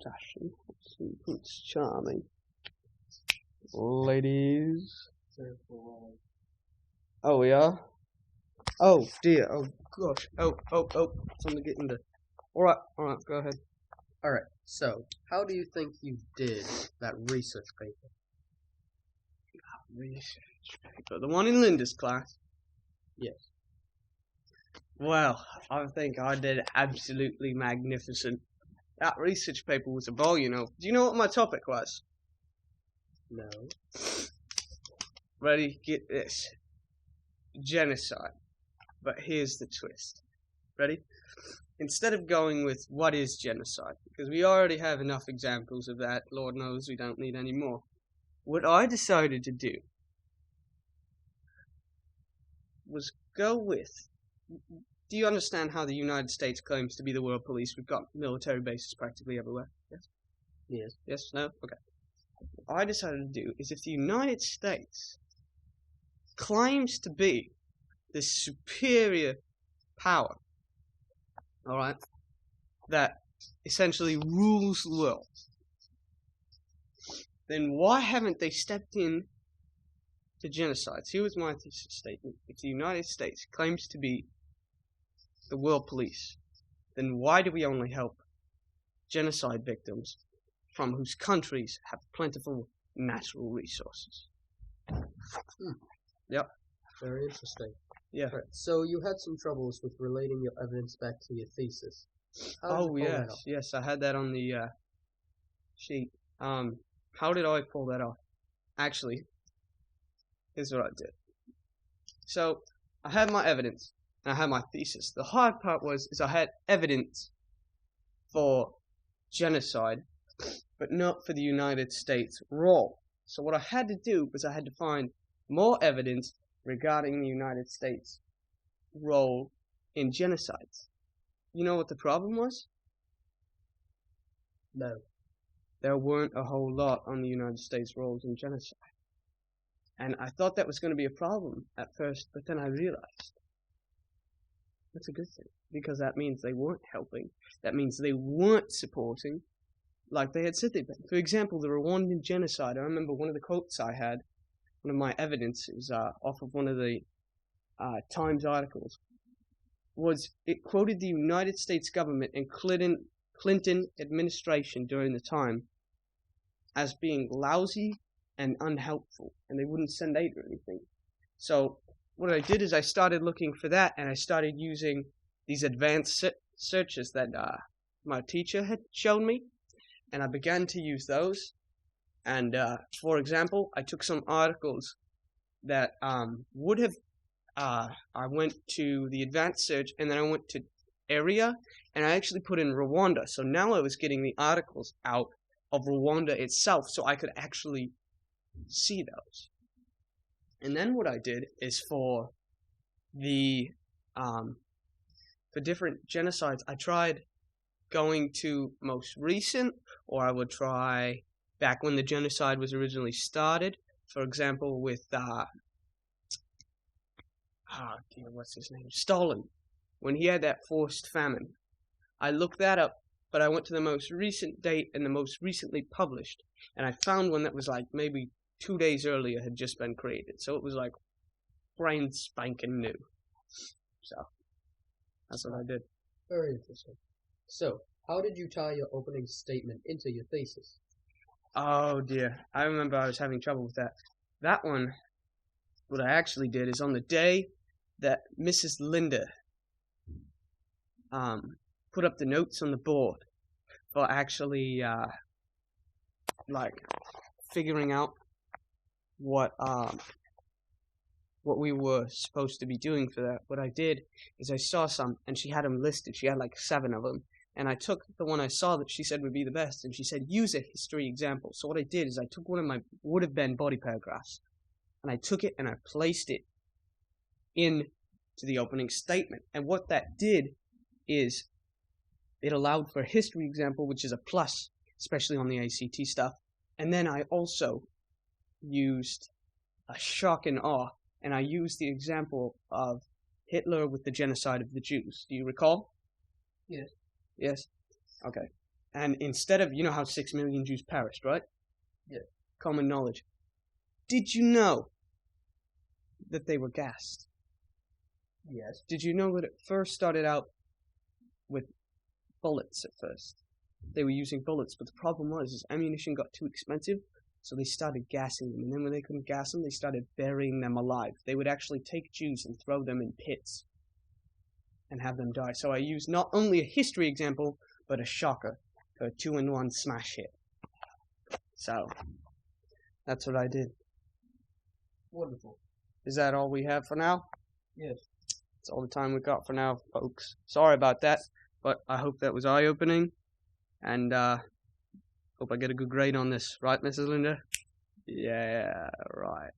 dashing, Prince Charming. Ladies. Oh, we are? Oh, dear. Oh, gosh. Oh. Something getting the... Alright, go ahead. Alright, so, how do you think you did that research paper? Research paper. The one in Linda's class? Yes. Well, I think I did absolutely magnificent. That research paper was a ball, you know. Do you know what my topic was? No. Ready? Get this. Genocide. But here's the twist. Ready? Instead of going with what is genocide, because we already have enough examples of that, Lord knows we don't need any more. What I decided to do was go with... Do you understand how the United States claims to be the world police? We've got military bases practically everywhere. Yes? Yes. Yes? No? Okay. What I decided to do is if the United States claims to be the superior power, alright, that essentially rules the world, then why haven't they stepped in to genocide? Here was my thesis statement. If the United States claims to be the world police, then why do we only help genocide victims from whose countries have plentiful natural resources? Yep. Very interesting. Yeah. Right, so you had some troubles with relating your evidence back to your thesis. Oh, yes, I had that on the sheet. How did I pull that off? Actually, here's what I did. So, I had my evidence, and I had my thesis. The hard part is I had evidence for genocide, but not for the United States role. So what I had to do was I had to find more evidence regarding the United States role in genocides. You know what the problem was? No. There weren't a whole lot on the United States roles in genocide. And I thought that was going to be a problem at first, but then I realized that's a good thing, because that means they weren't helping. That means they weren't supporting like they had said they'd been. For example, the Rwandan genocide. I remember one of the quotes I had, one of my evidences off of one of the Times articles, was it quoted the United States government and Clinton administration during the time as being lousy and unhelpful, and they wouldn't send aid or anything. So what I did is I started looking for that, and I started using these advanced searches that my teacher had shown me, and I began to use those. And for example, I took some articles that would have I went to the advanced search, and then I went to area, and I actually put in Rwanda. So now I was getting the articles out of Rwanda itself, so I could actually see those. And then what I did is for the for different genocides, I tried going to most recent, or I would try back when the genocide was originally started. For example, with what's his name? Stalin, when he had that forced famine. I looked that up, but I went to the most recent date and the most recently published, and I found one that was like maybe 2 days earlier had just been created. So it was like brand spanking new. So that's what I did. Very interesting. So, how did you tie your opening statement into your thesis? Oh dear, I remember I was having trouble with that. That one, what I actually did is on the day that Mrs. Linda put up the notes on the board for actually like figuring out what we were supposed to be doing for that. What I did is I saw some, and she had them listed. She had like 7 of them, and I took the one I saw that she said would be the best, and she said use a history example. So what I did is I took one of my would have been body paragraphs, and I took it and I placed it in to the opening statement. And what that did is it allowed for a history example, which is a plus, especially on the ACT stuff. And then I also used a shock and awe, and I used the example of Hitler with the genocide of the Jews. Do you recall? Yes. Yes? Okay. And instead of, you know how 6 million Jews perished, right? Yeah. Common knowledge. Did you know that they were gassed? Yes. Did you know that it first started out with bullets at first? They were using bullets, but the problem was is ammunition got too expensive, so they started gassing them. And then when they couldn't gas them, they started burying them alive. They would actually take Jews and throw them in pits and have them die. So I used not only a history example, but a shocker for a 2-in-1 smash hit. So that's what I did. Wonderful. Is that all we have for now? Yes. That's all the time we got for now, folks. Sorry about that, but I hope that was eye-opening, and hope I get a good grade on this. Right, Mrs. Linda? Yeah, right.